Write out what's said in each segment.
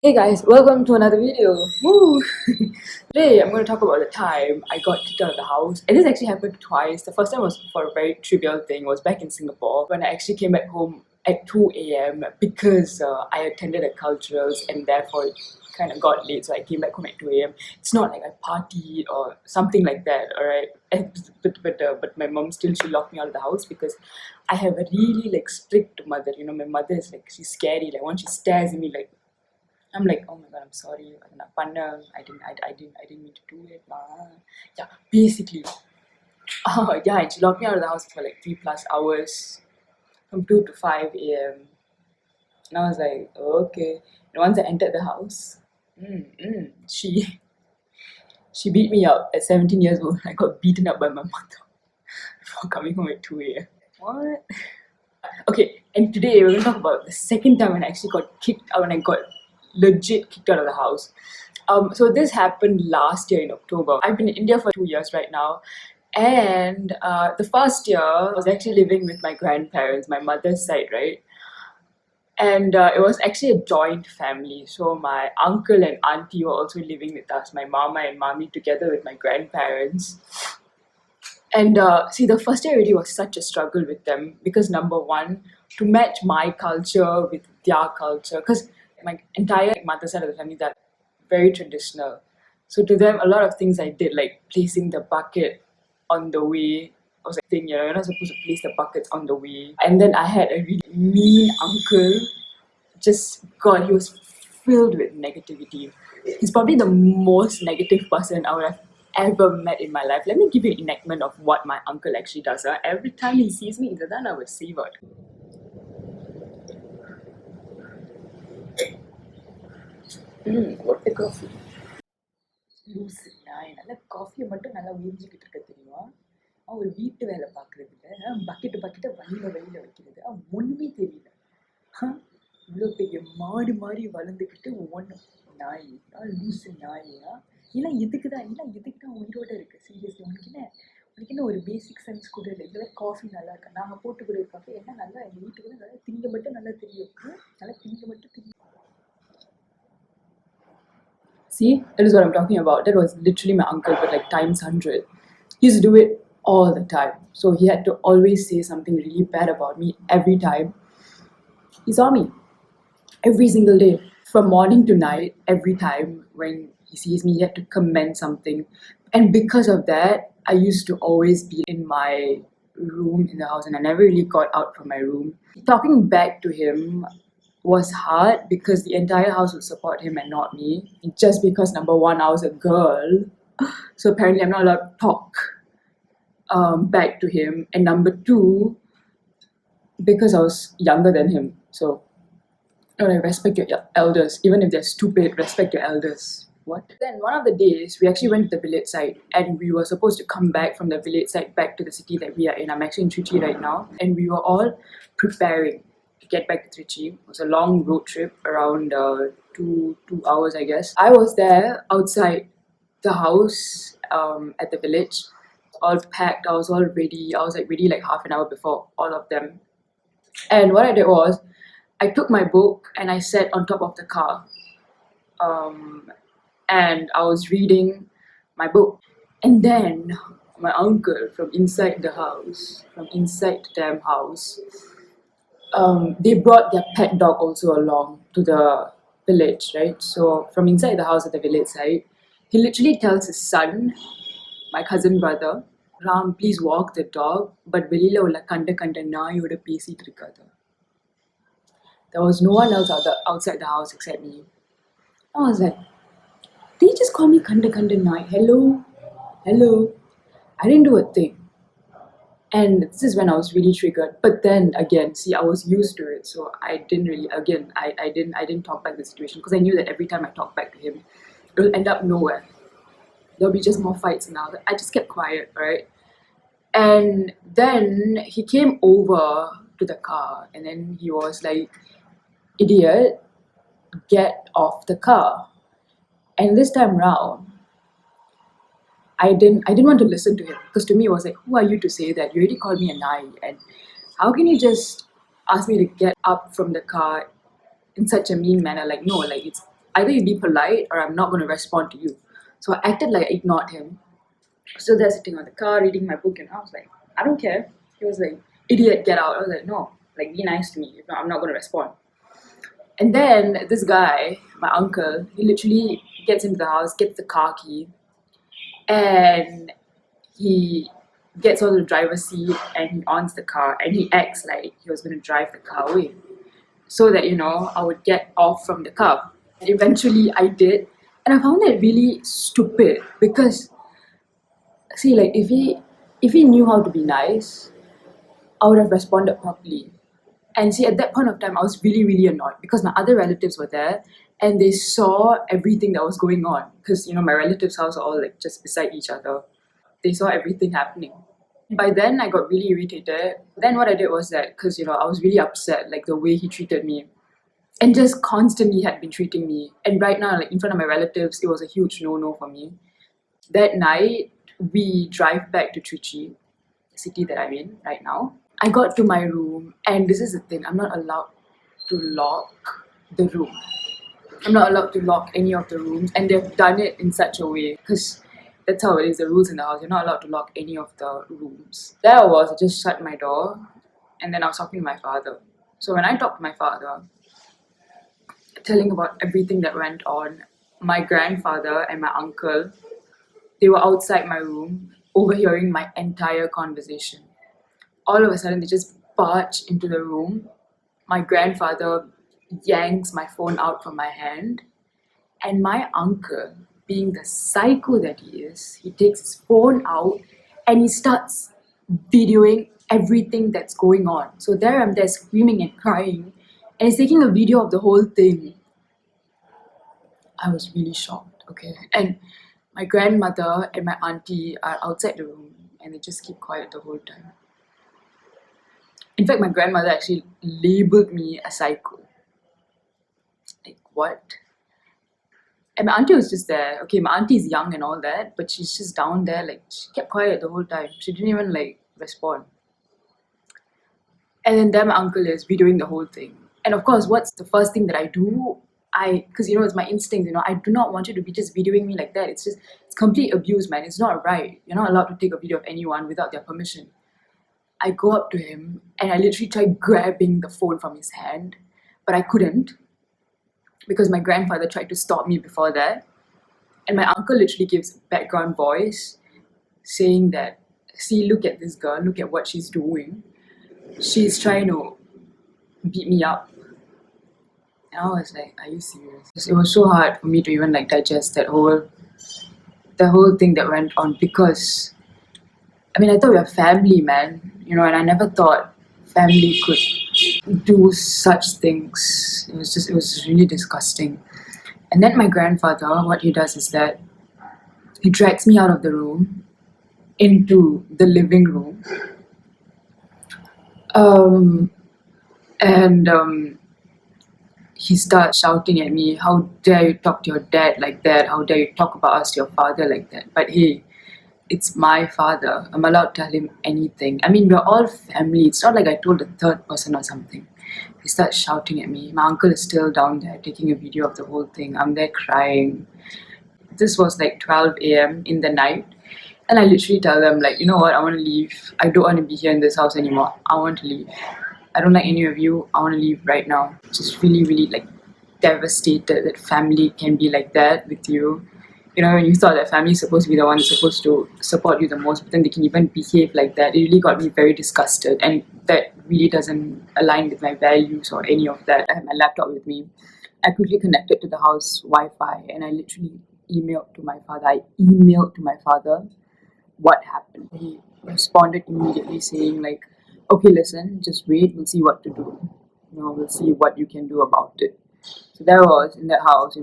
Hey guys, welcome to another video. Woo! Today I'm going to talk about the time I got kicked out of the house. And this actually happened twice. The first time was for a very trivial thing. It was back in Singapore when I actually came back home at 2 a.m. because I attended a culturals and therefore it kind of got late. So I came back home at 2 a.m. It's not like I partied or something like that, alright? But my mom still, she locked me out of the house because I have a really like strict mother. You know, my mother is like, she's scary. Like once she stares at me like, I'm like, oh my god, I'm sorry. I didn't mean to do it. Yeah, basically. Yeah, and she locked me out of the house for like 3+ hours from 2 to 5 a.m. And I was like, okay. And once I entered the house, she she beat me up at 17 years old. I got beaten up by my mother for coming home at 2 a.m. What? Okay, and today we're going to talk about the second time when I actually got kicked out, when I got legit kicked out of the house. So this happened last year in October. I've been in India for 2 years right now. And the first year, I was actually living with my grandparents, my mother's side, right? And it was actually a joint family. So my uncle and auntie were also living with us, my mama and mommy together with my grandparents. And see, the first year already was such a struggle with them because number one, to match my culture with their culture, because my entire mother side of the family, they're very traditional. So to them, a lot of things I did, like placing the bucket on the way, was a thing, you're not supposed to place the buckets on the way. And then I had a really mean uncle. Just God, he was filled with negativity. He's probably the most negative person I would have ever met in my life. Let me give you an enactment of what my uncle actually does. Every time he sees me, then I would see what. What the coffee? லூசு நாய் நல்லா காஃபியை மட்டும் நல்லா உறிஞ்சிக்கிட்டு இருக்க தெரியுமா? அவன் ஒரு வீட்டு வேலை பார்க்குறது இல்லை, பக்கெட்டை வெளியில் வைக்கிறது, அவன் ஒன்றுமே தெரியல. இவ்வளோ பெரிய மாடு மாதிரி வளர்ந்துக்கிட்டு ஒவ்வொன்றும் நாய் லூசு நாயா? எல்லாம் எதுக்கு தான் உயிரோட இருக்கு? சீரியஸ்லி உனக்கு என்ன ஒரு பேசிக் சென்ஸ் கூட இல்லை? இதெல்லாம் காஃபி நல்லா இருக்கா? நாங்கள் போட்டு கூட காஃபி என்ன நல்லா எங்கள் வீட்டுக்கு நல்லா திங்க மட்டும் நல்லா தெரியும், நல்லா திங்க மட்டும் தெரியும். See, that is what I'm talking about. That was literally my uncle, but like times 100. He used to do it all the time. So he had to always say something really bad about me every time he saw me. Every single day, from morning to night, every time when he sees me, he had to comment something. And because of that, I used to always be in my room in the house and I never really got out from my room. Talking back to him was hard because the entire house would support him and not me. Just because number one, I was a girl, so apparently I'm not allowed to talk back to him. And number two, because I was younger than him, so respect your elders, even if they're stupid. Respect your elders. What? Then one of the days, we actually went to the village side, and we were supposed to come back from the village side back to the city that we are in. I'm actually in Trichy right now, and we were all preparing to get back to Trichy. It was a long road trip, around two hours, I guess. I was there outside the house at the village, all packed. I was all ready. I was like ready like half an hour before all of them. And what I did was, I took my book and I sat on top of the car. And I was reading my book. And then my uncle from inside the house, from inside the damn house, they brought their pet dog also along to the village, right? So from inside the house at the village side, he literally tells his son, my cousin brother, Ram, please walk the dog, but வெளியில உள்ள கண்ட நாயோட பேசிட்டு இருக்காத. There was no one else outside the house except me. I was like, they just call me kanda nai. Hello. I didn't do a thing. And this is when I was really triggered. But then again, see, I was used to it, so I didn't really. Again, I didn't talk back the situation because I knew that every time I talked back to him, it will end up nowhere. There'll be just more fights now. I just kept quiet, right? And then he came over to the car, and then he was like, "Idiot, get off the car." And this time round, I didn't want to listen to him because to me it was like, who are you to say that? You already called me a nai, and how can you just ask me to get up from the car in such a mean manner? Like, no, like either you be polite or I'm not going to respond to you. So I acted like I ignored him. So they're sitting on the car reading my book, and I was like, I don't care. He was like, idiot, get out. I was like, no, like be nice to me. If not, I'm not going to respond. And then this guy, my uncle, he literally gets into the house, gets the car key, and he gets on the driver's seat and he ons the car and he acts like he was going to drive the car away so that, I would get off from the car. Eventually I did, and I found that really stupid because, see, like if he knew how to be nice, I would have responded properly. And see, at that point of time, I was really, really annoyed because my other relatives were there and they saw everything that was going on. Because, my relatives' house are all like just beside each other. They saw everything happening. By then, I got really irritated. Then, what I did was that, because, I was really upset, like the way he treated me and just constantly had been treating me. And right now, like in front of my relatives, it was a huge no no for me. That night, we drive back to Trichy, the city that I'm in right now. I got to my room, and this is the thing, I'm not allowed to lock the room. I'm not allowed to lock any of the rooms, and they've done it in such a way because that's how it is, the rules in the house. You're not allowed to lock any of the rooms. There I was, I just shut my door, and then I was talking to my father. So when I talked to my father, telling about everything that went on, my grandfather and my uncle, they were outside my room, overhearing my entire conversation. All of a sudden, they just barge into the room. My grandfather yanks my phone out from my hand, and my uncle, being the psycho that he is, he takes his phone out and he starts videoing everything that's going on. So there I'm there screaming and crying, and he's taking a video of the whole thing. I was really shocked, okay? And my grandmother and my auntie are outside the room and they just keep quiet the whole time. In fact, my grandmother actually labeled me a psycho. Like, what? And my auntie was just there. Okay, my auntie is young and all that, but she's just down there, like, she kept quiet the whole time. She didn't even, like, respond. And then there my uncle is videoing the whole thing. And of course, what's the first thing that I do? Because, it's my instinct, I do not want you to be just videoing me like that. It's complete abuse, man. It's not right. You're not allowed to take a video of anyone without their permission. I go up to him and I literally tried grabbing the phone from his hand, but I couldn't because my grandfather tried to stop me before that. And my uncle literally gives background voice saying that, see, look at this girl, look at what she's doing. She's trying to beat me up. And I was like, are you serious? It was so hard for me to even like digest the whole thing that went on because I thought we were family, man, and I never thought family could do such things. It was really disgusting. And then my grandfather, what he does is that he drags me out of the room into the living room. And he starts shouting at me, how dare you talk to your dad like that? How dare you talk about us to your father like that? But hey, it's my father. I'm allowed to tell him anything. We're all family. It's not like I told a third person or something. He starts shouting at me. My uncle is still down there taking a video of the whole thing. I'm there crying. This was like 12 a.m. in the night. And I literally tell them, like, you know what, I want to leave. I don't want to be here in this house anymore. I want to leave. I don't like any of you. I want to leave right now. Just really, really like devastated that family can be like that with you. When you thought that family is supposed to be the one that's supposed to support you the most, but then they can even behave like that. It really got me very disgusted, and that really doesn't align with my values or any of that. I had my laptop with me. I quickly connected to the house Wi-Fi, and I literally emailed to my father what happened. He responded immediately saying like, okay, listen, just wait, we'll see what to do. We'll see what you can do about it. So there I was in that house,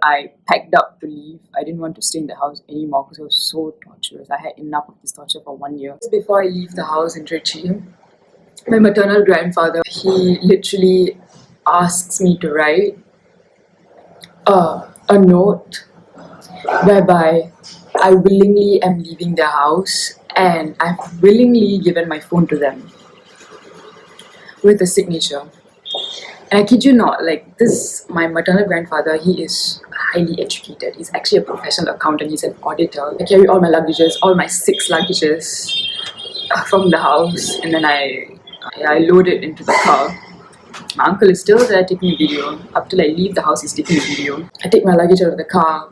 I packed up to leave. I didn't want to stay in the house anymore because it was so torturous. I had enough of this torture for 1 year. Just before I leave the house in Trichy, my maternal grandfather, he literally asks me to write a note whereby I willingly am leaving their house and I've willingly given my phone to them with a signature. And I kid you not, like this, my maternal grandfather, he is highly educated. He's actually a professional accountant. He's an auditor. I carry all my luggages, all my 6 luggages from the house, and then I load it into the car. My uncle is still there taking a video. Up till I leave the house, he's taking a video. I take my luggage out of the car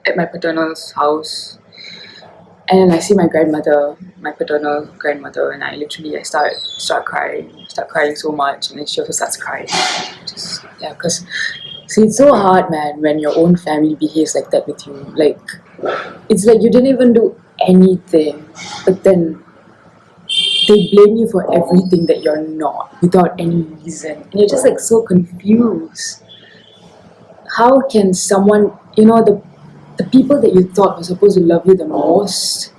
at my paternal's house, and then I see my grandmother, my paternal grandmother, and I start crying so much, and then she also starts crying. Just, yeah, because see, it's so hard, man, when your own family behaves like that with you. Like, it's like you didn't even do anything, but then they blame you for everything that you're not without any reason, and you're just like so confused. How can someone, the people that you thought were supposed to love you the most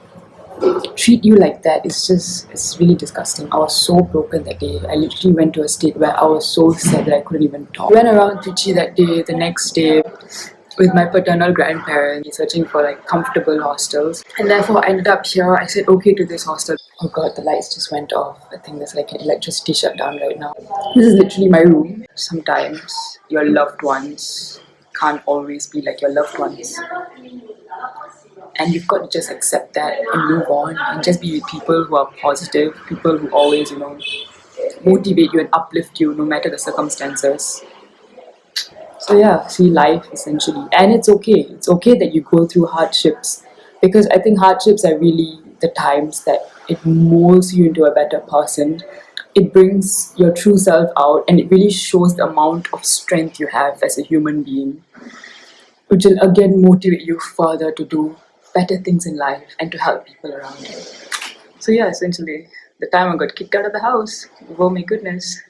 treat you like that? It's really disgusting. I was so broken that day. I literally went to a state where I was so sad that I couldn't even talk. I went around Trichy that day, the next day, with my paternal grandparents, searching for like comfortable hostels. And therefore I ended up here. I said okay to this hostel. Oh god, the lights just went off. I think there's like an electricity shutdown right now. This is literally my room. Sometimes your loved ones can't always be like your loved ones. And you've got to just accept that and move on and just be with people who are positive, people who always, motivate you and uplift you no matter the circumstances. So yeah, see life essentially. And it's okay. It's okay that you go through hardships, because I think hardships are really the times that it molds you into a better person. It brings your true self out, and it really shows the amount of strength you have as a human being, which will again motivate you further to do better things in life and to help people around you. So yeah, essentially, the time I got kicked out of the house, oh my goodness.